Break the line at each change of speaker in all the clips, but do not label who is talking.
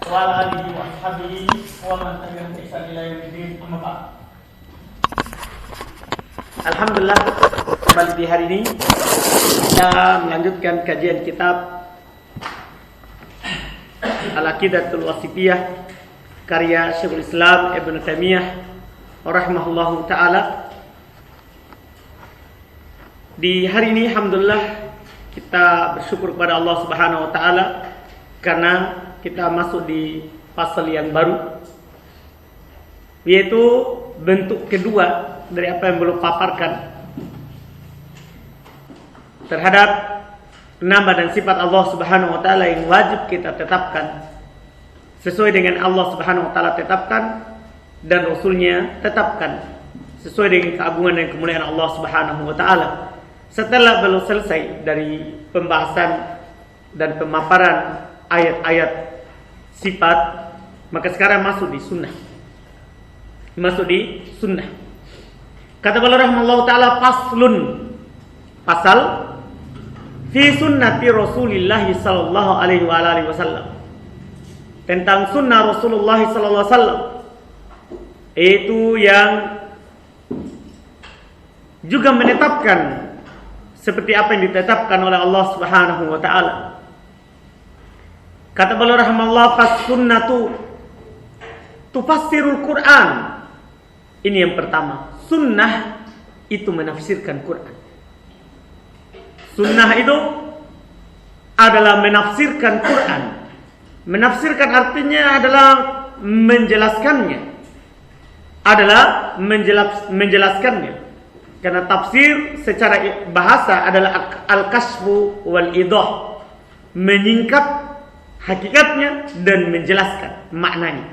wa ala alihi wa ashabihi wa man tabi'ahum bi ihsan ila yaumil amma ba'd. Alhamdulillah, kembali di hari ini kita melanjutkan kajian kitab Al-Aqidatul Wasithiyah karya Syekhul Islam Ibnu Taimiyah rahimahullahu taala. Di hari ini alhamdulillah kita bersyukur kepada Allah Subhanahu wa taala karena kita masuk di fasal yang baru, yaitu bentuk kedua dari apa yang belum paparkan terhadap nama dan sifat Allah Subhanahu wa taala yang wajib kita tetapkan sesuai dengan Allah Subhanahu wa taala tetapkan dan Rasulnya tetapkan sesuai dengan keagungan dan kemuliaan Allah Subhanahu wa taala. Setelah belum selesai dari pembahasan dan pemaparan ayat-ayat sifat, maka sekarang masuk di sunnah. Kata beliau rahimahullahu taala, faslun, pasal fi sunnati Rasulillah sallallahu alaihi wasallam, tentang sunnah Rasulullah sallallahu alaihi wasallam, itu yang juga menetapkan seperti apa yang ditetapkan oleh Allah Subhanahu wa taala. Kata beliau rahimahullah, fas-sunnatu tufassirul Quran. Ini yang pertama, sunnah itu menafsirkan Quran. Sunnah itu adalah menafsirkan Quran. Menafsirkan artinya adalah menjelaskannya. Menjelaskannya. Karena tafsir secara bahasa adalah al-kashfu wal idah, menyingkap hakikatnya dan menjelaskan maknanya.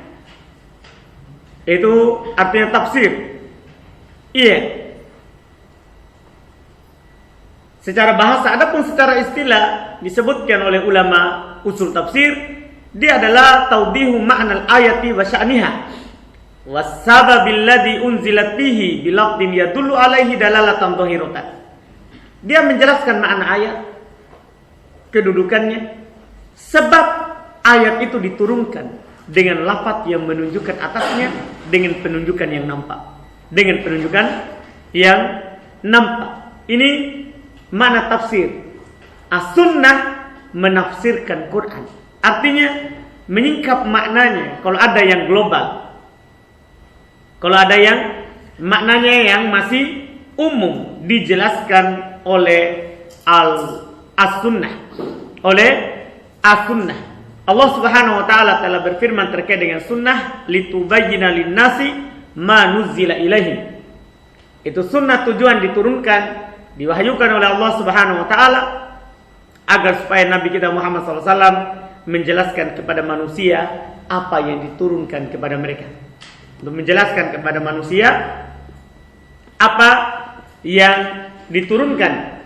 Itu artinya tafsir. Iya. Secara bahasa, adapun secara istilah disebutkan oleh ulama usul tafsir, dia adalah taudihu ma'nal ayati wa sya'niha wasababil ladzi unzilat bihi bilafdin yadullu alaihi dalalatan dhahiratan. Dia menjelaskan makna ayat, kedudukannya, sebab ayat itu diturunkan dengan lafaz yang menunjukkan atasnya, dengan penunjukan yang nampak. Ini makna tafsir. As-sunnah menafsirkan Quran, artinya menyingkap maknanya. Kalau ada yang global, kalau ada yang maknanya yang masih umum, dijelaskan oleh as-sunnah. Allah Subhanahu wa taala telah berfirman terkait dengan sunnah, litubayyina lin-nasi ma nuzzila ilaihim. Itu sunnah tujuan diturunkan, diwahyukan oleh Allah Subhanahu wa taala agar supaya Nabi kita Muhammad SAW menjelaskan kepada manusia apa yang diturunkan kepada mereka. Untuk menjelaskan kepada manusia apa yang diturunkan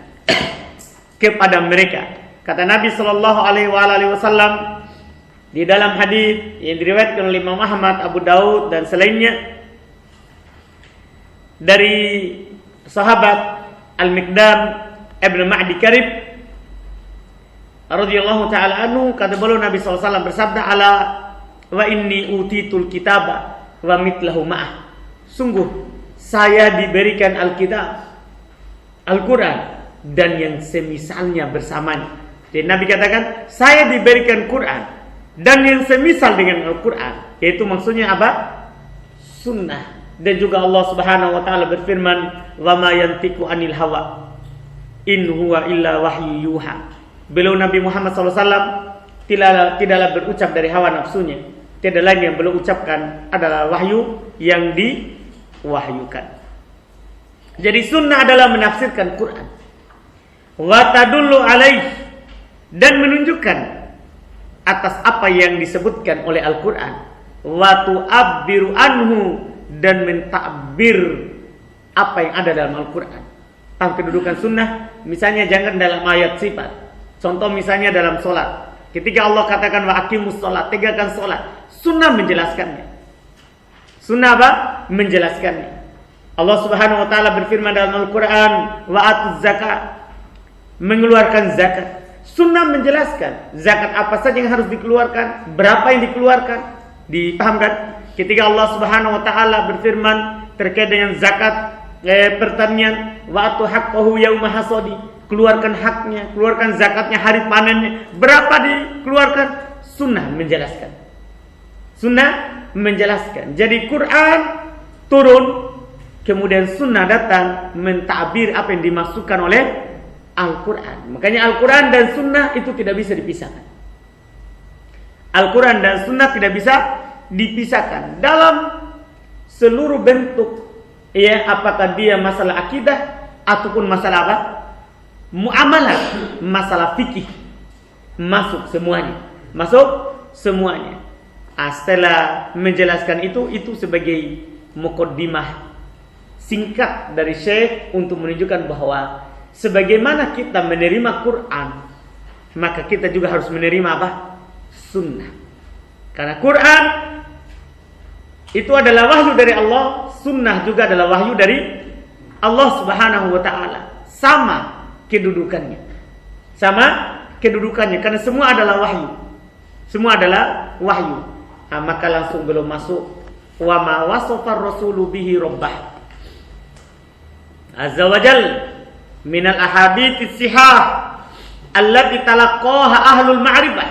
kepada mereka. Kata Nabi sallallahu alaihi wasallam di dalam hadis yang diriwayatkan oleh Imam Ahmad, Abu Daud dan selainnya dari sahabat Al-Miqdam Ibn Ma'di Karib radhiyallahu taala anhu, kata beliau Nabi sallallahu alaihi wasallam bersabda, ala wa inni utitul kitaba wa mitlahu ma'ah. Sungguh saya diberikan Alkitab, Al-Quran, dan yang semisalnya bersamanya. Jadi Nabi katakan, saya diberikan Quran dan yang semisal dengan Al-Quran, yaitu maksudnya apa? Sunnah. Dan juga Allah Subhanahu wa taala berfirman, wa ma yantiqu anil hawa in huwa illa wahyu yuha. Beliau Nabi Muhammad SAW tidaklah berucap dari hawa nafsunya. Tiada lain yang beliau ucapkan adalah wahyu yang diwahyukan. Jadi sunnah adalah menafsirkan Quran. Wa tadullu alaih, dan menunjukkan atas apa yang disebutkan oleh Al-Quran. Wa tu'abbiru anhu, dan mentakbir apa yang ada dalam Al-Quran. Tentang kedudukan sunnah, misalnya jangan dalam ayat sifat. Contoh misalnya dalam solat. Ketika Allah katakan wa aqimus sholat, tegakkan sholat. Sunnah menjelaskannya. Sunnah apa? Menjelaskannya. Allah Subhanahu wa taala berfirman dalam Al-Quran, wa atuz zakat, mengeluarkan zakat. Sunnah menjelaskan zakat apa saja yang harus dikeluarkan, berapa yang dikeluarkan, dipahamkan. Ketika Allah Subhanahu wa taala berfirman terkait dengan zakat pertanian, wa atu haqqahu yauma hasadi, keluarkan haknya, keluarkan zakatnya hari panennya, berapa dikeluarkan? Sunnah menjelaskan. Sunnah menjelaskan. Jadi Quran turun, kemudian sunnah datang mentakbir apa yang dimaksudkan oleh Al-Quran. Makanya Al-Quran dan sunnah itu tidak bisa dipisahkan. Al-Quran dan sunnah tidak bisa dipisahkan dalam seluruh bentuk, ya, apakah dia masalah akidah ataupun masalah apa? Muamalah, masalah fikih, masuk semuanya. Masuk semuanya. Setelah menjelaskan itu sebagai muqaddimah singkat dari Syekh untuk menunjukkan bahwa sebagaimana kita menerima Quran, maka kita juga harus menerima apa? Sunnah. Karena Quran itu adalah wahyu dari Allah, sunnah juga adalah wahyu dari Allah Subhanahu wa taala. Sama kedudukannya. Sama kedudukannya karena semua adalah wahyu. Semua adalah wahyu. Maka langsung belum masuk wa ma wasafa rasulu bihi rabbah. Azza wa jalla minal ahadits sihah allati talaqqaha ahlul ma'rifah.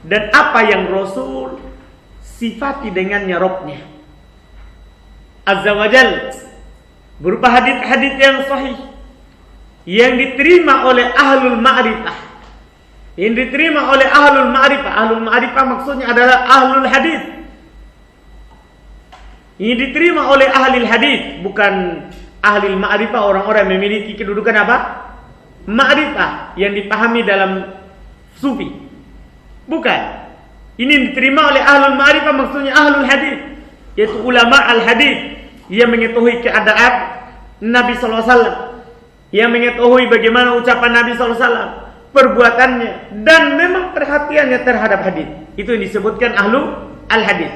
Dan apa yang Rasul sifati dengannya Rabbnya Azza wa Jalla berupa hadits-hadits yang sahih yang diterima oleh ahlul ma'rifah. Yang diterima oleh ahlul ma'rifah. Ahlul ma'rifah maksudnya adalah ahlul hadits. Ini diterima oleh ahli hadits, bukan ahli ma'rifah orang-orang yang memiliki kedudukan apa? Ma'rifah yang dipahami dalam sufi. Bukan. Ini diterima oleh ahlul ma'rifah maksudnya ahlul hadits, yaitu ulama al-hadits yang mengetahui keadaan Nabi sallallahu alaihi wasallam, yang mengetahui bagaimana ucapan Nabi sallallahu alaihi wasallam, perbuatannya, dan memang perhatiannya terhadap hadis. Itu yang disebutkan ahlu al-hadis.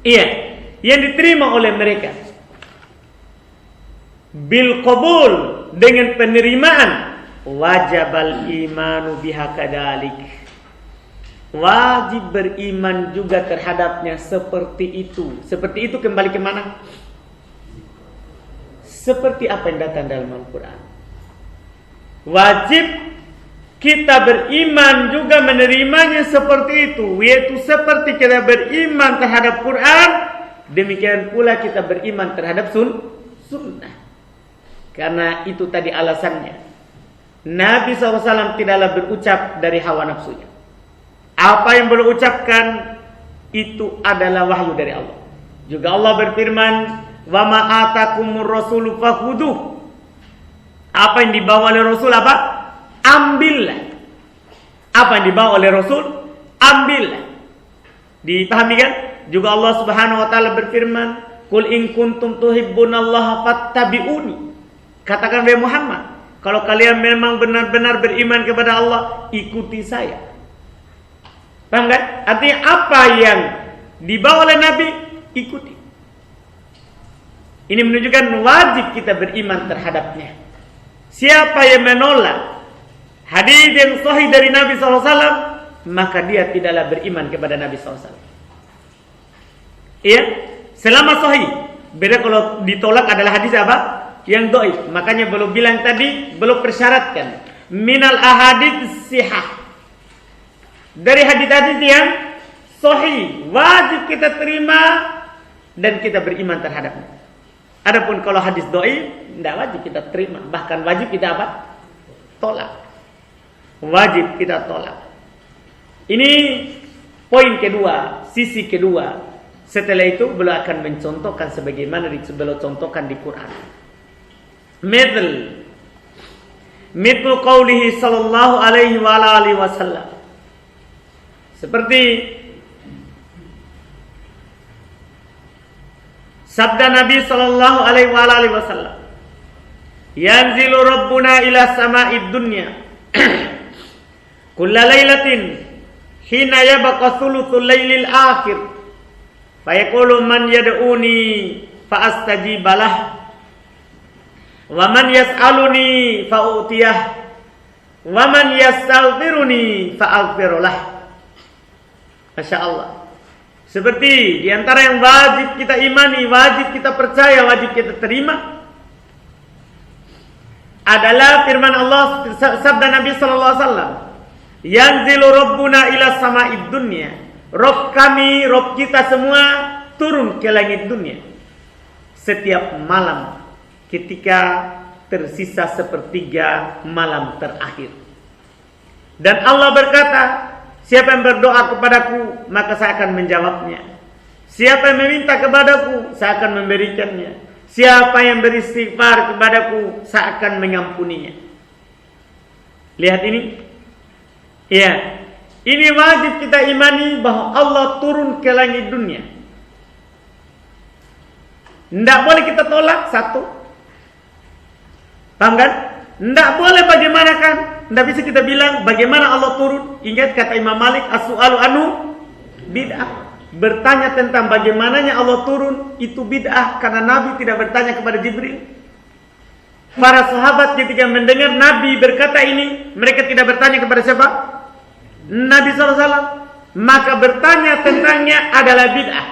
Iya, yang diterima oleh mereka bil qabul, dengan penerimaan, wajibal imanu biha kadalik, wajib beriman juga terhadapnya seperti itu. Seperti itu kembali ke mana? Seperti apa yang datang dalam Al-Quran. Wajib kita beriman juga menerimanya seperti itu, yaitu seperti kita beriman terhadap Quran, demikian pula kita beriman terhadap sunnah. Karena itu tadi alasannya, Nabi SAW tidaklah berucap dari hawa nafsunya. Apa yang beliau ucapkan itu adalah wahyu dari Allah. Juga Allah berfirman, wa ma atakumur rasulu fakhuduh. Apa yang dibawa oleh Rasul apa? Ambillah. Apa yang dibawa oleh Rasul? Ambillah. Dipahami kan? Juga Allah Subhanahu wa taala berfirman, "Qul in kuntum tuhibbunallaha fattabi'uni." Katakan wahai Muhammad, kalau kalian memang benar-benar beriman kepada Allah, ikuti saya. Paham kan? Artinya apa yang dibawa oleh Nabi, ikuti. Ini menunjukkan wajib kita beriman terhadapnya. Siapa yang menolak hadis yang sahih dari Nabi SAW, maka dia tidaklah beriman kepada Nabi SAW. Iya, selama sahih. Beda kalau ditolak adalah hadis apa? Yang dhaif. Makanya belum bilang tadi, belum persyaratkan minal ahadits sihah. Dari hadis-hadis yang sahih, wajib kita terima dan kita beriman terhadapnya. Adapun kalau hadis dhaif, tidak wajib kita terima, bahkan wajib kita apa? Tolak. Wajib kita tolak. Ini poin kedua, sisi kedua. Setelah itu beliau akan mencontohkan sebagaimana beliau contohkan di Quran. Mithlu qaulihi sallallahu alaihi wa alihi wasallam. Seperti sabda Nabi sallallahu alaihi wasallam, yanzilu rabbuna ila sama'id dunya kulla lailatin hina yabqa thuluthul lailil akhir fayaqulu man yad'uni fa astajibalah wa man yas'aluni fa utiyah Wa man yastaghfiruni fa'aghfir lah. Masya Allah. Seperti di antara yang wajib kita imani, wajib kita percaya, wajib kita terima adalah firman Allah, sabda Nabi sallallahu alaihi wasallam, yanzilu rabbuna ila sama'id dunya. Rob kami, Rob kita semua turun ke langit dunia setiap malam ketika tersisa sepertiga malam terakhir. Dan Allah berkata, siapa yang berdoa kepadaku, maka saya akan menjawabnya. Siapa yang meminta kepadaku, saya akan memberikannya. Siapa yang beristighfar kepadaku, saya akan mengampuninya. Lihat ini. Ya, ini wajib kita imani bahwa Allah turun ke langit dunia. Tidak boleh kita tolak, satu. Paham kan? Tidak boleh bagaimana kan? Tidak bisa kita bilang bagaimana Allah turun. Ingat kata Imam Malik, as-su'alu anu bid'ah. Bertanya tentang bagaimananya Allah turun itu bid'ah, karena Nabi tidak bertanya kepada Jibril. Para sahabat ketika mendengar Nabi berkata ini, mereka tidak bertanya kepada siapa? Nabi SAW. Maka bertanya tentangnya adalah bid'ah.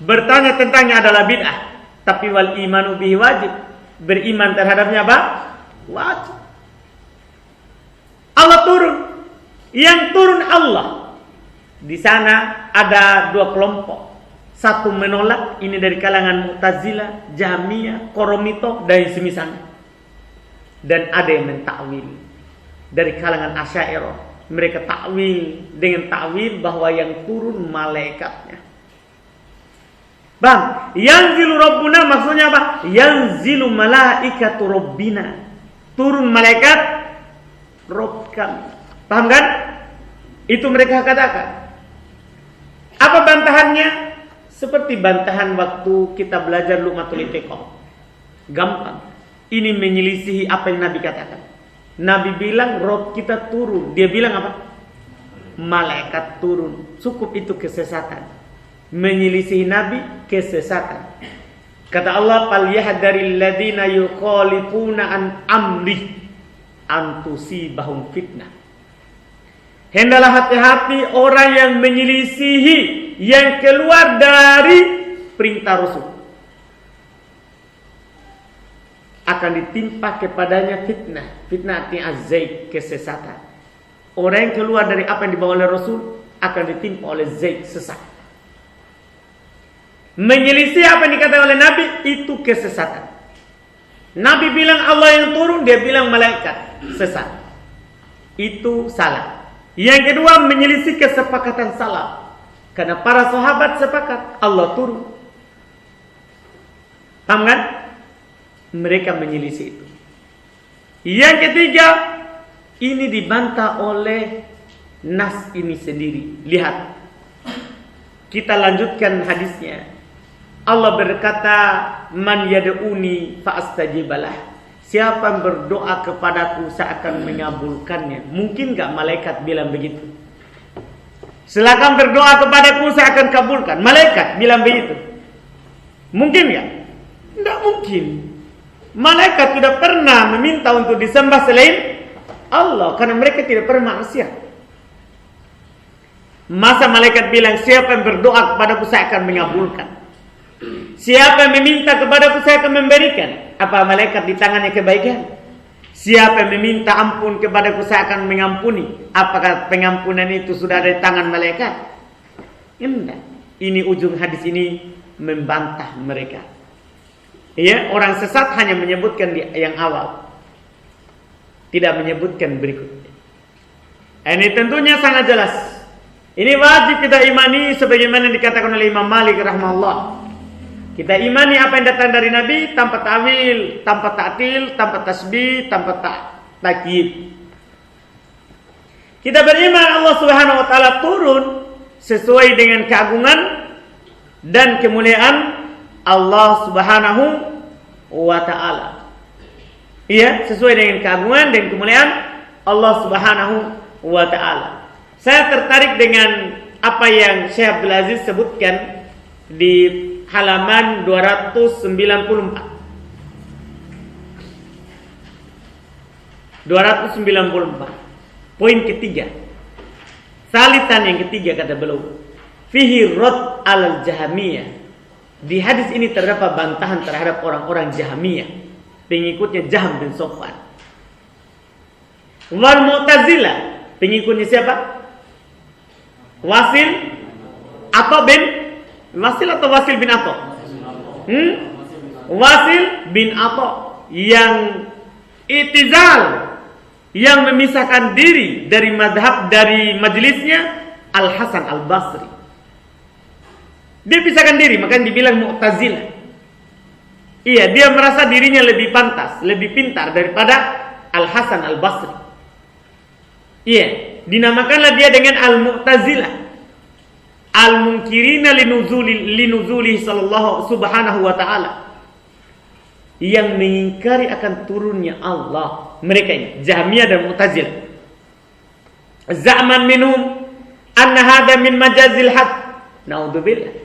Bertanya tentangnya adalah bid'ah. Tapi wal imanu bihi wajib. Beriman terhadapnya apa? Wajib. Allah turun. Yang turun Allah. Di sana ada dua kelompok. Satu menolak, ini dari kalangan Mu'tazilah, Jahmiyah, Qoromito, dan semisalnya. Dan ada yang mentakwil dari kalangan Asy'ariyah. Mereka takwil dengan takwil bahwa yang turun malaikatnya. Bang, yanzilu rabbuna maksudnya apa? Yanzilu malaikatu rabbina. Turun malaikat Rabb kami. Paham kan? Itu mereka katakan. Apa bantahannya? Seperti bantahan waktu kita belajar Luqmatul I'tiqad. Gampang. Ini menyelisihi apa yang Nabi katakan. Nabi bilang Rabb kita turun. Dia bilang apa? Malaikat turun. Cukup itu kesesatan. Menyelisihi Nabi kesesatan. Kata Allah, "Falyahdharil ladzina yukhalifuna an amri an tusibahum fitnah." Hendaklah hati-hati orang yang menyelisihi, yang keluar dari perintah Rasul. Akan ditimpa kepadanya fitnah. Fitnah artinya zaid, kesesatan. Orang yang keluar dari apa yang dibawa oleh Rasul akan ditimpa oleh zaid, sesat. Menyelisih apa yang dikatakan oleh Nabi itu kesesatan. Nabi bilang Allah yang turun, dia bilang malaikat, sesat. Itu salah. Yang kedua, menyelisih kesepakatan salaf. Karena para sahabat sepakat Allah turun. Paham kan? Mereka menyelisih itu. Yang ketiga, ini dibantah oleh nas ini sendiri. Lihat. Kita lanjutkan hadisnya. Allah berkata, "Man yad'uni fa'astajibalah." Siapa yang berdoa kepadaku, saya akan mengabulkannya. Mungkin gak malaikat bilang begitu? Silakan berdoa kepadaku, saya akan kabulkan. Malaikat bilang begitu. Mungkin gak? Tidak mungkin. Malaikat tidak pernah meminta untuk disembah selain Allah, karena mereka tidak pernah manusia. Masa malaikat bilang, siapa yang berdoa kepadaku, saya akan mengabulkan. Siapa yang meminta kepadaku, saya akan memberikan. Apa malaikat di tangannya kebaikan? Siapa yang meminta ampun kepadaku, saya akan mengampuni. Apakah pengampunan itu sudah ada di tangan malaikat? Tidak. Ini ujung hadis ini membantah mereka. Ya, orang sesat hanya menyebutkan di yang awal, tidak menyebutkan berikutnya. Ini tentunya sangat jelas. Ini wajib kita imani sebagaimana dikatakan oleh Imam Malik rahimahullah. Kita imani apa yang datang dari Nabi tanpa ta'wil, tanpa ta'til, tanpa tasbih, tanpa takyid. Kita beriman Allah Subhanahu wa taala turun sesuai dengan keagungan dan kemuliaan Allah Subhanahu wa taala. Iya, sesuai dengan keagungan dan kemuliaan Allah Subhanahu wa taala. Saya tertarik dengan apa yang Syekh Abdul Aziz sebutkan di halaman 294. 294. Poin ketiga. Salitan yang ketiga kata beliau, fihi rad alal Jahmiyah. Di hadis ini terdapat bantahan terhadap orang-orang Jahmiyah, pengikutnya Jahm bin Safwan. Wal Mu'tazilah, pengikutnya siapa? Wasil bin Atha? Wasil bin Atha yang i'tizal, yang memisahkan diri dari madhab, dari majelisnya Al Hasan Al Basri. Dia pisahkan diri, makanya dibilang Mu'tazilah. Iya, dia merasa dirinya lebih pantas, lebih pintar daripada Al Hasan Al Basri. Iya, dinamakanlah dia dengan Al Mu'tazilah. Al munkirina linuzuli sallallahu subhanahu wa ta'ala, yang mengingkari akan turunnya Allah. Mereka ini Jahmiyah dan Mu'tazilah. Za'man minhum anna hadha min majazil had. Naudzubillah.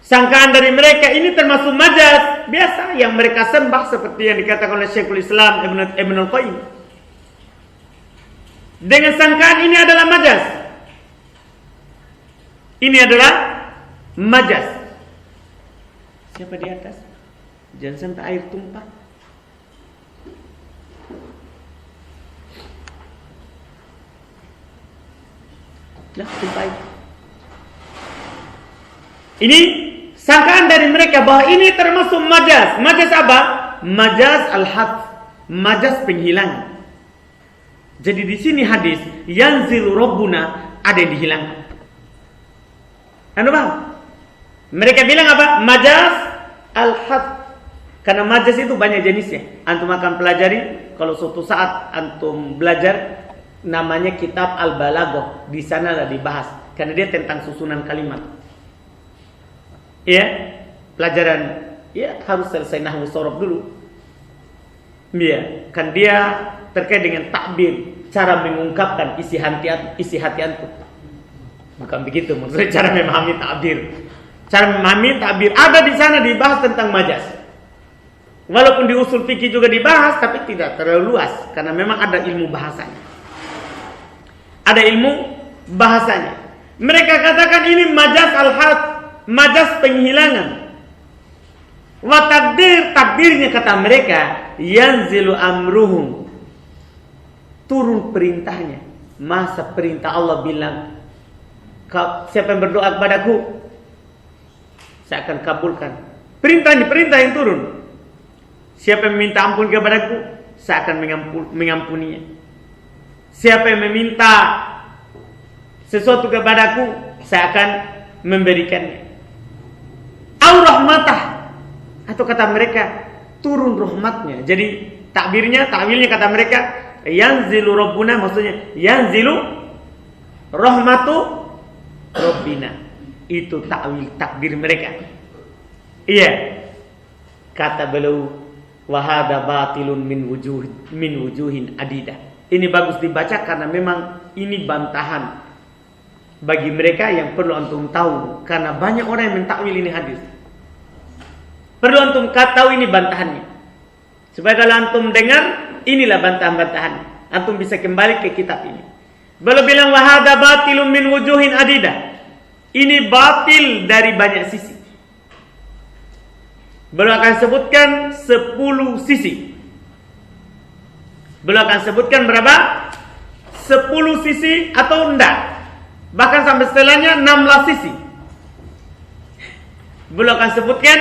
Sangkaan dari mereka ini termasuk majaz biasa yang mereka sembah, seperti yang dikatakan oleh Syekhul Islam Ibnul Qayyim. Dengan sangkaan ini adalah majaz. Ini adalah majaz. Siapa di atas? Jangan sampai air tumpah. Nah, tumpah. Ini sangkaan dari mereka bahwa ini termasuk majaz. Majaz apa? Majaz al-hadf, majaz penghilangan. Jadi di sini hadis yanzilu rabbuna ada yang dihilangkan. Anu bang? Mereka bilang apa? Majaz al-hadf. Karena majaz itu banyak jenisnya. Antum akan pelajari kalau suatu saat antum belajar namanya kitab Al-Balaghah. Di sana ada dibahas karena dia tentang susunan kalimat. Ya, pelajaran ya harus selesai nahwu sorof dulu. Ya, kan dia terkait dengan takbir, cara mengungkapkan isi hati antum. Bukan begitu, maksudnya cara memahami takbir. Cara memahami takbir ada di sana dibahas tentang majaz. Walaupun di usul fikih juga dibahas, tapi tidak terlalu luas karena memang ada ilmu bahasanya. Ada ilmu bahasanya. Mereka katakan ini majaz al-had, majaz penghilangan. Wa takdirnya kata mereka yanzilu amruhum, turun perintahnya. Masa perintah Allah bilang siapa yang berdoa kepadaku saya akan kabulkan. Perintah yang turun. Siapa yang meminta ampun kepadaku saya akan mengampuninya. Siapa yang meminta sesuatu kepadaku saya akan memberikannya. Au rahmatah, atau kata mereka turun rahmatnya. Jadi takwilnya kata mereka yanzilu rabbuna, maksudnya yanzilu rahmatu rabbina. Itu takwil takdir mereka. Iya. Kata beliau wa hadza batilun min wujuhin adidah. Ini bagus dibaca karena memang ini bantahan bagi mereka yang perlu antum tahu, karena banyak orang yang mentakwil ini hadis. Perlu antum tahu ini bantahannya. Supaya kalau antum dengar, inilah bantahan-bantahan. Antum bisa kembali ke kitab ini. Beliau bilang wa hadza batilun min wujuhin adidah. Ini batil dari banyak sisi. Beliau akan sebutkan 10 sisi. Beliau akan sebutkan berapa? 10 sisi atau enggak. Bahkan sampai setelahnya 16 sisi. Beliau akan sebutkan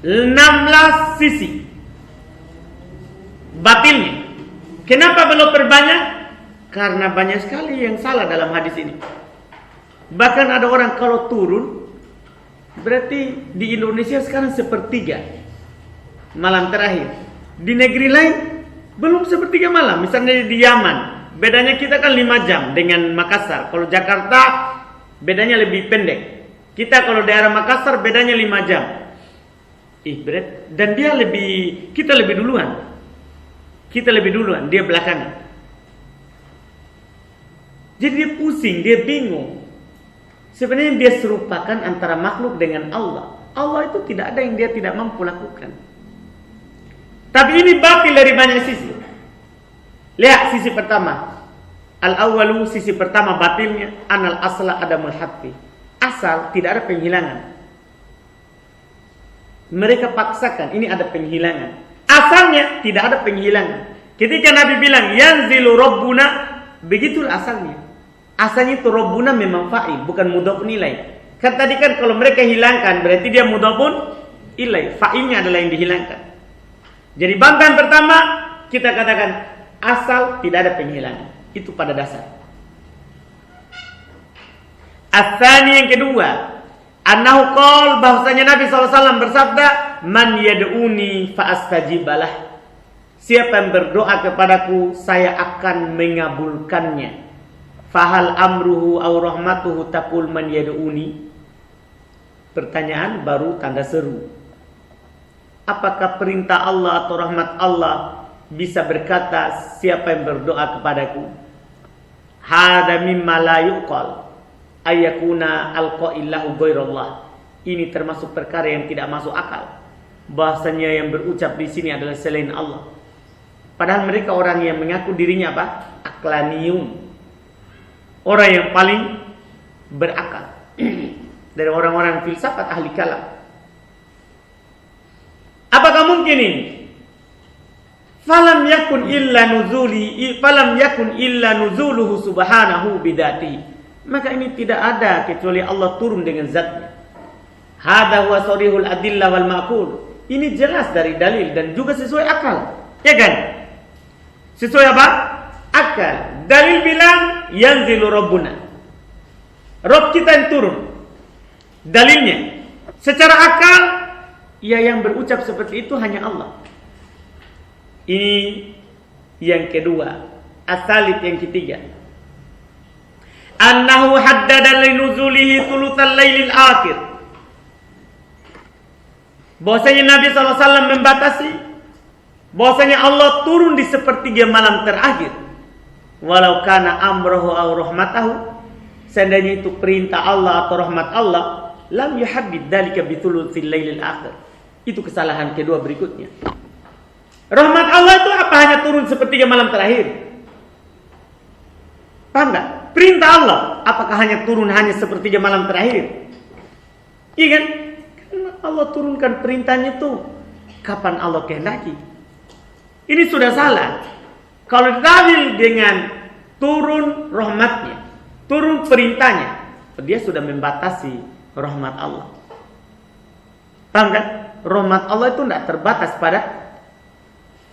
16 sisi batilnya. Kenapa beliau perbanyak? Karena banyak sekali yang salah dalam hadis ini. Bahkan ada orang kalau turun, berarti di Indonesia sekarang 1/3 malam terakhir. Di negeri lain belum 1/3 malam. Misalnya di Yaman, bedanya kita kan 5 jam dengan Makassar. Kalau Jakarta bedanya lebih pendek. Kita kalau daerah Makassar bedanya 5 jam. Dan kita lebih duluan. Kita lebih duluan, dia belakangan. Jadi dia pusing, dia bingung. Sebenarnya dia serupakan antara makhluk dengan Allah. Allah itu tidak ada yang dia tidak mampu lakukan. Tapi ini batil dari banyak sisi. Lihat sisi pertama. Al-awwalu, sisi pertama batilnya, anal asla adamul hadfi. Asal tidak ada penghilangan. Mereka paksakan ini ada penghilangan. Asalnya tidak ada penghilangan. Ketika Nabi bilang yanzilu rabbuna, begitulah asalnya. Asalnya itu rabbuna memang fa'il, bukan mudhaf nilai. Kan tadi kan kalau mereka hilangkan berarti dia mudhafun ilai, fa'ilnya adalah yang dihilangkan. Jadi bantahan pertama kita katakan asal tidak ada penghilangan. Itu pada dasar. Asani yang kedua, annahu qol, bahwasanya Nabi SAW bersabda, man yad'uni fa'astajibalah. Siapa yang berdoa kepadaku, saya akan mengabulkannya. Fahal amruhu aw rahmatuhu taqul man yad'uni. Pertanyaan baru tanda seru. Apakah perintah Allah atau rahmat Allah bisa berkata siapa yang berdoa kepadaku? Hada mimma la yuqal ayakuna alqaillahu ghairallah. Ini termasuk perkara yang tidak masuk akal. Bahasanya yang berucap di sini adalah selain Allah. Padahal mereka orang yang mengaku dirinya apa? Aqlaniyun. Orang yang paling berakal dari orang-orang filsafat ahli kalam. Apakah mungkin ini? Falam yakun illa nuzuluhu subhanahu bidati. Maka ini tidak ada kecuali Allah turun dengan zatnya. Hada huwa sarihul adillah wal ma'qul. Ini jelas dari dalil dan juga sesuai akal. Ya kan? Sesuai apa? Akal. Dalil bilang yanzilu rabbuna. Rabb kita yang turun. Dalilnya secara akal, ya yang berucap seperti itu hanya Allah. Ini yang kedua. Asalit yang ketiga. Annahu haddada linuzulihi thulutsal lailil akhir. Bahwasanya Nabi SAW membatasi bahwasanya Allah turun di sepertiga malam terakhir. Walau kana amruhu aw rahmatahu, seandainya itu perintah Allah atau rahmat Allah, lam yuhaddid dzalika bi thulutsil lailil akhir. Itu kesalahan kedua berikutnya. Rahmat Allah itu apa hanya turun sepertiga malam terakhir? Paham enggak? Perintah Allah apakah hanya turun hanya sepertiga malam terakhir? Iya kan? Karena Allah turunkan perintahnya itu kapan Allah kehendaki. Ini sudah salah. Kalau dalil dengan turun rahmatnya, turun perintahnya, dia sudah membatasi rahmat Allah. Paham kan? Rahmat Allah itu tidak terbatas pada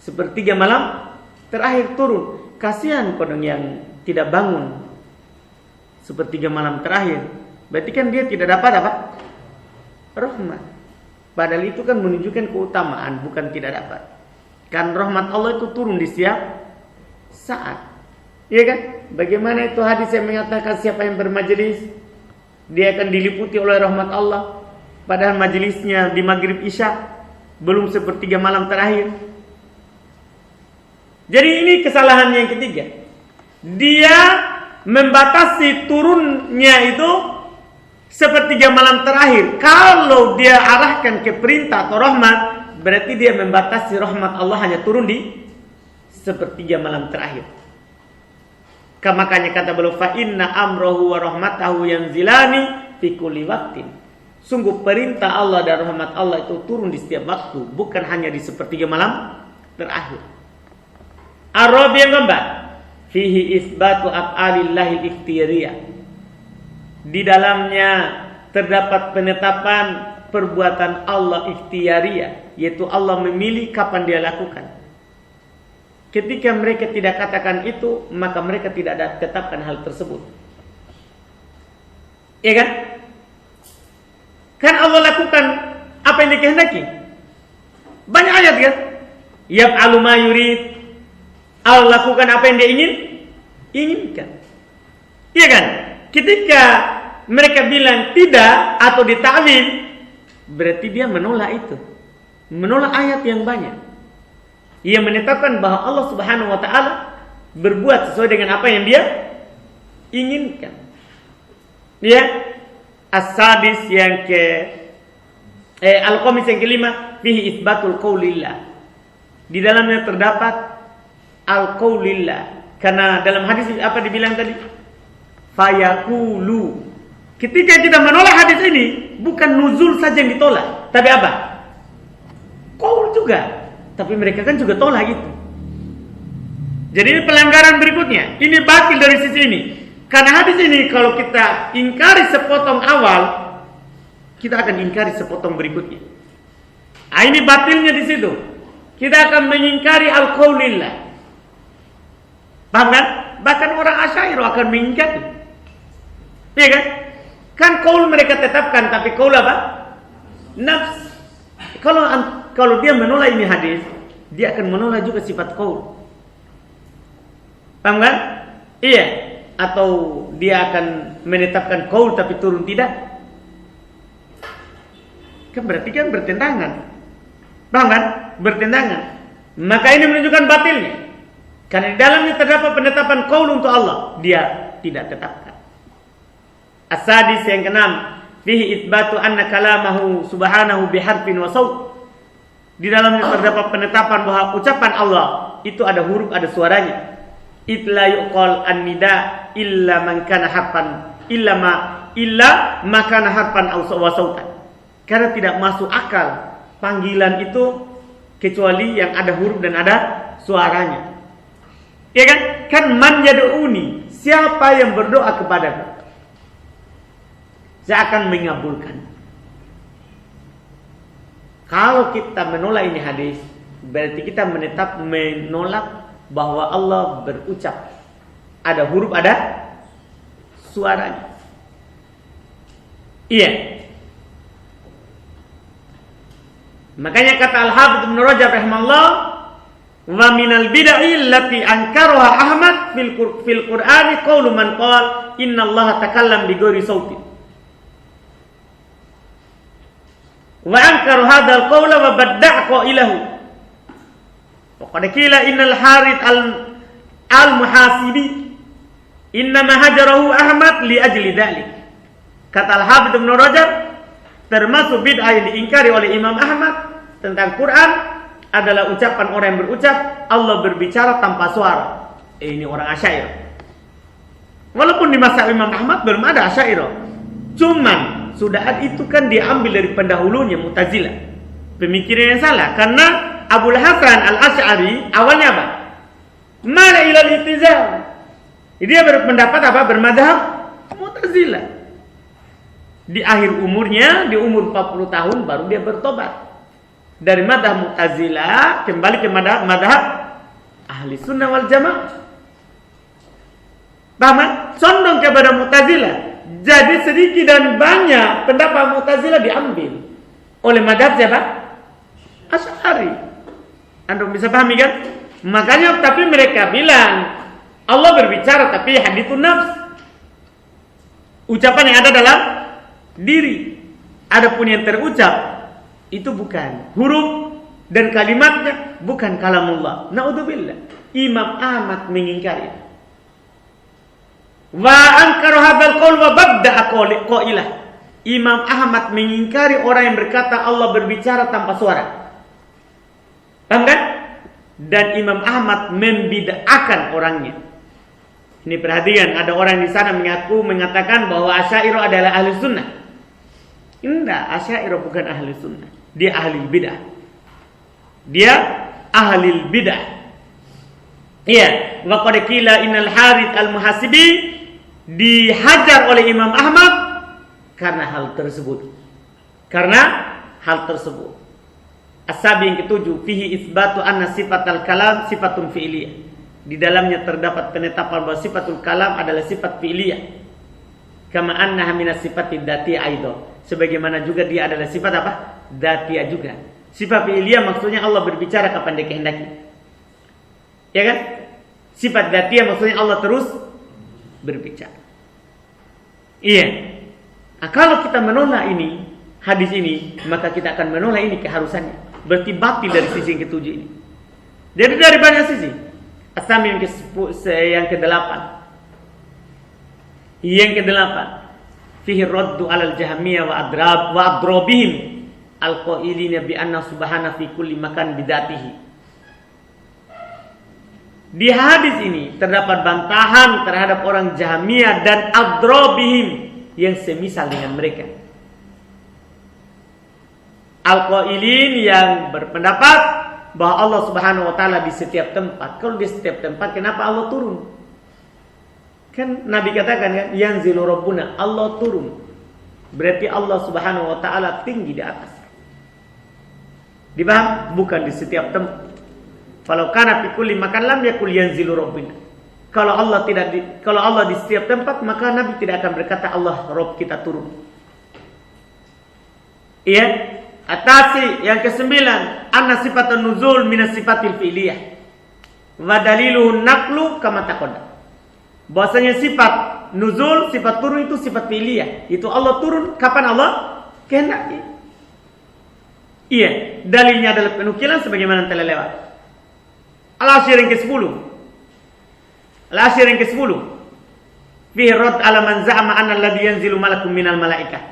sepertiga malam terakhir turun. Kasihan kodong yang tidak bangun sepertiga malam terakhir. Berarti kan dia tidak dapat apa? Rahmat. Padahal itu kan menunjukkan keutamaan, bukan tidak dapat. Kan rahmat Allah itu turun di setiap saat. Iya kan? Bagaimana itu hadis yang mengatakan siapa yang bermajelis, dia akan diliputi oleh rahmat Allah. Padahal majelisnya di maghrib isya, belum sepertiga malam terakhir. Jadi ini kesalahan yang ketiga. Dia membatasi turunnya itu sepertiga malam terakhir. Kalau dia arahkan ke perintah atau rahmat, berarti dia membatasi rahmat Allah hanya turun di sepertiga malam terakhir. Makanya kata beliau, fa inna amrohu wa rahmatahu yanzilani fi kulli waqtin. Sungguh perintah Allah dan rahmat Allah itu turun di setiap waktu, bukan hanya di sepertiga malam terakhir. Ar-Rabi yang keempat, fihi isbatu af'alillahi ikhtiyariyah. Di dalamnya terdapat penetapan perbuatan Allah ikhtiyariyah, yaitu Allah memilih kapan dia lakukan. Ketika mereka tidak katakan itu, maka mereka tidak tetapkan hal tersebut. Ya kan? Kan Allah lakukan apa yang dikehendaki. Banyak ayat kan? Yaf'alu ma yurid. Allah lakukan apa yang dia inginkan. Iya kan? Ketika mereka bilang tidak atau ditakwil, berarti dia menolak itu. Menolak ayat yang banyak. Ia menetapkan bahwa Allah Subhanahu wa taala berbuat sesuai dengan apa yang dia inginkan. Ya. As-sadis yang ke Al-Khamis yang kelima, fihi isbatul qaulillah. Di dalamnya terdapat al-qaulillah. Karena dalam hadis apa dibilang tadi? Fayaqulu. Ketika kita menolak hadis ini, bukan nuzul saja yang ditolak, tapi apa? Qaul juga. Tapi mereka kan juga tolak itu. Jadi ini pelanggaran berikutnya. Ini batil dari sisi ini. Karena hadis ini kalau kita ingkari sepotong awal, kita akan ingkari sepotong berikutnya. Nah, ini batilnya di situ. Kita akan mengingkari al-qaulillah. Paham kan? Bahkan orang Asy'ariyah akan mengingkari. Iya kan? Kan qaul mereka tetapkan, tapi qaul apa? Nafs. Kalau dia menolak ini hadis, dia akan menolak juga sifat qaul. Paham kan? Iya. Atau dia akan menetapkan qaul tapi turun tidak? Kan berarti kan bertentangan. Paham kan? Bertentangan. Maka ini menunjukkan batilnya. Karena di dalamnya terdapat penetapan qaul untuk Allah, dia tidak tetapkan. As-sadis yang keenam, fihi itsbatu anna kalamahu subhanahu biharfin wa saut. Di dalamnya terdapat penetapan bahwa ucapan Allah itu ada huruf, ada suaranya. Itla yuqal an-nida illa man kana harfan illa ma kana harfan aw sautan. Karena tidak masuk akal panggilan itu kecuali yang ada huruf dan ada suaranya. Ya kan? Kan man yad'uni, siapa yang berdoa kepadaku, saya akan mengabulkan. Kalau kita menolak ini hadis, berarti kita menolak bahwa Allah berucap. Ada huruf, ada suaranya. Iya. Makanya kata Al-Hafidz Ibnu Rajab rahimahullah, wa minal bid'ah allati ankaraha Ahmad fil Qur'ani qaulu man qala innallaha takallam bi ghairi sautin. Wa ankaru hadzal qawla wa badda'a qailahu. Wa qad qila innal Harith al-Muhasibi innama hajarahu Ahmad li ajli dzalik. Kata Al-Hafidz Ibnu Rajab, termasuk bid'ah yang diingkari oleh Imam Ahmad tentang Quran adalah ucapan orang yang berucap Allah berbicara tanpa suara. Ini orang Asy'ariyah. Walaupun di masa Imam Ahmad belum ada Asy'ariyah. Cuman sudah itu kan diambil dari pendahulunya Mu'tazilah. Pemikiran yang salah. Karena Abul Hasan Al-Asy'ari awalnya apa? Mala ilal ittizal. Dia berpendapat apa? Bermadzhab Mu'tazilah. Di akhir umurnya, di umur 40 tahun baru dia bertobat. Dari madzhab Mu'tazilah kembali ke madzhab Ahli Sunnah wal Jamaah. Paham? Condong kepada Mu'tazilah. Jadi sedikit dan banyak pendapat Mu'tazilah diambil oleh madzhab siapa? Asy'ari. Anda bisa pahami kan? Makanya tapi mereka bilang Allah berbicara tapi hadithun nafs. Ucapan yang ada dalam diri. Adapun yang terucap itu bukan huruf dan kalimatnya bukan kalamullah. Naudzubillah. Imam Ahmad mengingkari. Wa ankaru hadzal qaul wa badda'a qailah. Imam Ahmad mengingkari orang yang berkata Allah berbicara tanpa suara. Paham kan? Dan Imam Ahmad membid'ahkan orangnya. Ini perhatikan, ada orang di sana mengatakan bahwa Asy'ariyah adalah ahli sunnah. Enggak, Asy'ariyah bukan ahli sunnah. Dia ahli bid'ah. Dia ahli bid'ah. Iya, wa qad qila innal Harith al-Muhasibi dihajar oleh Imam Ahmad karena hal tersebut. As-sabi yang ketujuh, fihi isbatu anna sifatal kalam sifatun fi'liyah. Di dalamnya terdapat penetapan bahwa sifatul kalam adalah sifat fi'liyah. Kama annaha minas sifatid dzatiyah aidan. Sebagaimana juga dia adalah sifat apa? Dzatiyah juga. Sifat fi'liyah maksudnya Allah berbicara kapan dia kehendaki. Ya kan? Sifat dzatiyah maksudnya Allah terus berbicara. Iya. Nah, kalau kita menolak ini, hadis ini, maka kita akan menolak ini keharusannya. Berarti batil dari sisi yang ketujuh ini. Jadi dari banyak sisi. Asam yang ke-8. Yang ke-8. Fihi raddu 'alal jahmiyah wa adrabihim al-qailina bi anna subhana fi kulli makan bidatihi. Di hadis ini terdapat bantahan terhadap orang Jahmiyah dan adrobihim yang semisal dengan mereka. Al-Qailin yang berpendapat bahwa Allah Subhanahu wa taala di setiap tempat. Kalau di setiap tempat kenapa Allah turun? Kan Nabi katakan kan, yanzilu rabbuna, Allah turun. Berarti Allah Subhanahu wa taala tinggi di atas. Dipaham? Bukan di setiap tempat. Kalau kana fi kulli makan lam yakul yanzilu rabbuna. Kalau Allah di setiap tempat, maka Nabi tidak akan berkata Allah Rabb kita turun. Iya. Atasi yang kesembilan, anna sifatun nuzul minas sifatil fi'liyah. Wa daliluhu naqlu kama taqaddam. Bahwasanya sifat nuzul, sifat turun itu sifat fi'liyah. Itu Allah turun kapan Allah kehendaki. Iya, dalilnya adalah penukilan sebagaimana telah lewat. Al-Asyr yang ke-10. Al-Asyr yang ke-10. Fihi rad ala man za'ama anna alladhi yanzilu malakum minal malaikah.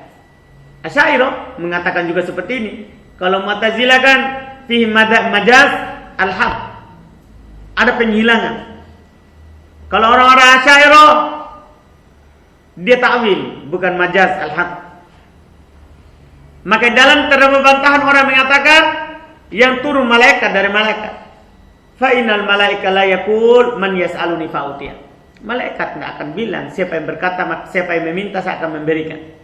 Asy'ariyah mengatakan juga seperti ini. Kalau Mu'tazilah kan fihi majaz al-haq. Ada penghilangan. Kalau orang-orang Asy'ariyah dia ta'wil, bukan majaz al-haq. Maka dalam terdapat bantahan orang mengatakan yang turun malaikat dari malaikat. Fa innal malaika la yaqul man yas'aluni fa'utiya. Malaikat tidak akan bilang siapa yang berkata, siapa yang meminta saya akan memberikan.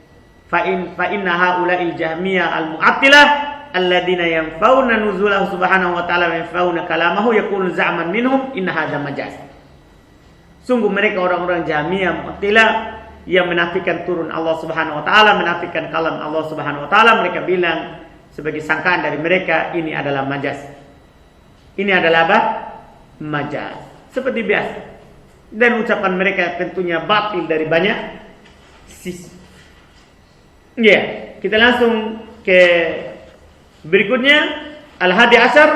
Fa inna haula'il jahmiyah al-mu'attilah alladziina yanfauna nuzulahu subhanahu wa ta'ala wa yanfauna kalamahu yaqulu za'man minhum inna hadza majaz. Sungguh mereka orang-orang Jahmiyah Mu'attilah yang menafikan turun Allah Subhanahu wa taala, menafikan kalam Allah Subhanahu wa taala, mereka bilang sebagai sangkaan dari mereka ini adalah majaz. Ini adalah apa? Majaz. Seperti biasa. Dan ucapan mereka tentunya batil dari banyak sisi. Ya, kita langsung ke berikutnya Al-Hadi Asyar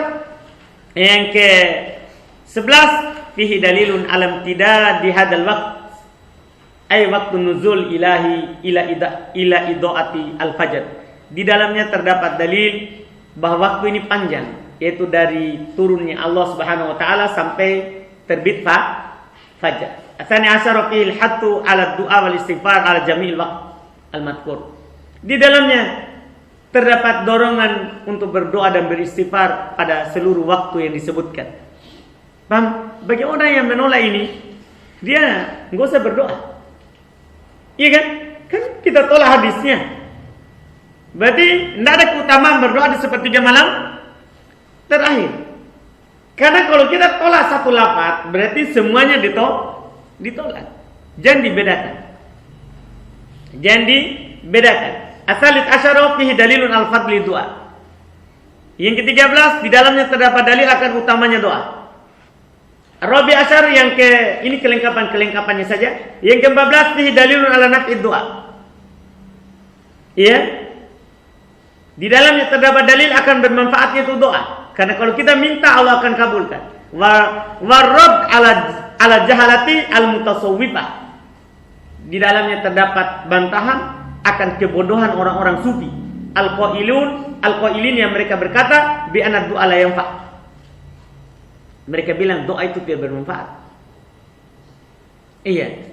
yang ke-11, fihi dalilun alam tidak di hadal waqt ay waktu nuzul ilahi ila idaati al-fajr. Di dalamnya terdapat dalil bahwa waktu ini panjang, yaitu dari turunnya Allah Subhanahu wa taala sampai terbit fajar. Atsani asyara fihi al-hattu ala du'a wal istighfar ala jami'il waqt al-madhkur. Di dalamnya terdapat dorongan untuk berdoa dan beristighfar pada seluruh waktu yang disebutkan. Paham? Bagi orang yang menolak ini, dia enggak usah berdoa. Iya kan? Kan kita tolak hadisnya. Berarti tidak ada keutamaan berdoa di sepertiga malam terakhir. Karena kalau kita tolak satu lafaz, berarti semuanya ditolak. Jangan dibedakan. Jangan dibedakan. Asalit asyara fihi dalilun al-fadli doa. Yang ke-13, di dalamnya terdapat dalil akan utamanya doa. Rabi asyar yang ini kelengkapannya saja. Yang ke-14 fihi dalilun ala naf'id doa. Iya. Di dalamnya terdapat dalil akan bermanfaatnya itu doa. Karena kalau kita minta Allah akan kabulkan. Warad ala jahalati al-mutasawwifah. Di dalamnya terdapat bantahan akan kebodohan orang-orang sufi. Al-qailin yang mereka berkata bi anad du'a la yanfa'. Mereka bilang doa itu tidak bermanfaat. Iya.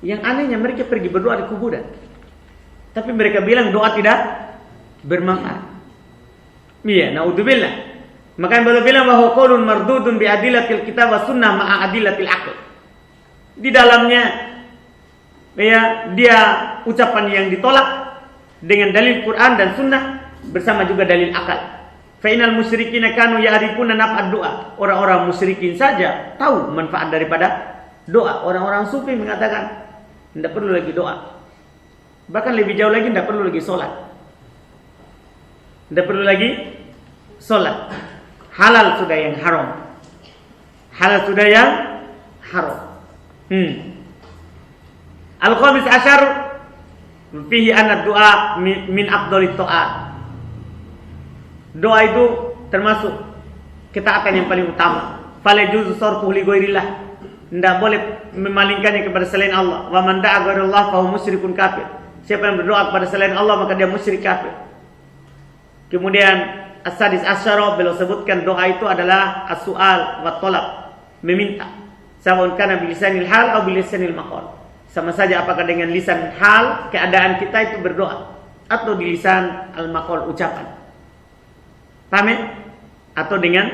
Yang anehnya mereka pergi berdoa di kuburan. Tapi mereka bilang doa tidak bermanfaat. Iya, naudzubillah. Maka beliau bilang bahwa qaulun mardudun bi adillatil kitab wa sunnah ma'a adillatil aql. Di dalamnya ya, dia ucapan yang ditolak dengan dalil Quran dan sunnah bersama juga dalil akal. Fainal musyrikin kanu ya'rifuna naf'ad doa. Orang-orang musyrikin saja tahu manfaat daripada doa. Orang-orang sufi mengatakan tidak perlu lagi doa. Bahkan lebih jauh lagi tidak perlu lagi sholat. Tidak perlu lagi sholat. Halal sudah yang haram. Halal sudah yang haram. Al-khamis asyar fihi anad doa min afdalit ta'at. Doa itu termasuk ketaatan yang paling utama. Fala juzu sarfuhu li ghairillah. Tidak boleh memalingkannya kepada selain Allah. Wa man da'a ghairillah fa huwa musyrikun kafir. Siapa yang berdoa kepada selain Allah maka dia musyrik kafir. Kemudian as-sadis asyara beliau sebutkan doa itu adalah as-su'al wa talab. meminta. Sawa'un kana bilisanil hal atau bilisanil maqal. Sama saja apakah dengan lisan hal keadaan kita itu berdoa atau di lisan al-maqal ucapan. Paham ya? Atau dengan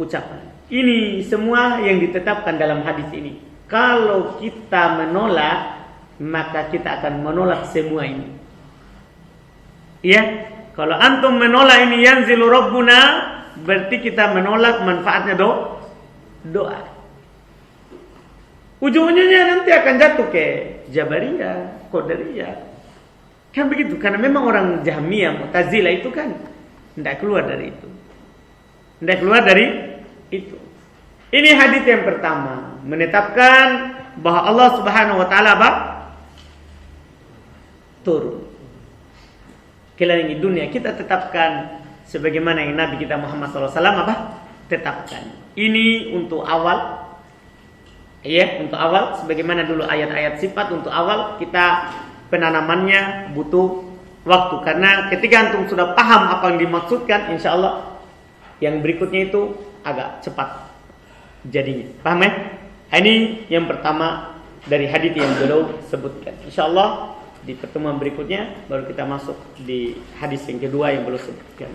ucapan. Ini semua yang ditetapkan dalam hadis ini. Kalau kita menolak, maka kita akan menolak semua ini. Iya, kalau antum menolak ini yanzilu rabbuna, berarti kita menolak manfaatnya doa. Ujung-ujungnya nanti akan jatuh ke Jabariyah, Qadariyah. Kan begitu, karena memang orang Jahmiyah, Mu'tazilah itu kan tidak keluar dari itu. Tidak keluar dari itu. Ini hadis yang pertama, menetapkan bahwa Allah Subhanahu wa taala turun ke langit dunia. Kita tetapkan sebagaimana yang Nabi kita Muhammad SAW tetapkan. Ini untuk awal. Ya, untuk awal, sebagaimana dulu ayat-ayat sifat, untuk awal kita penanamannya butuh waktu. Karena ketika antum sudah paham apa yang dimaksudkan, insya Allah yang berikutnya itu agak cepat jadinya. Paham ya? Ini yang pertama dari hadits yang beliau sebutkan. Insya Allah di pertemuan berikutnya baru kita masuk di hadis yang kedua yang beliau sebutkan.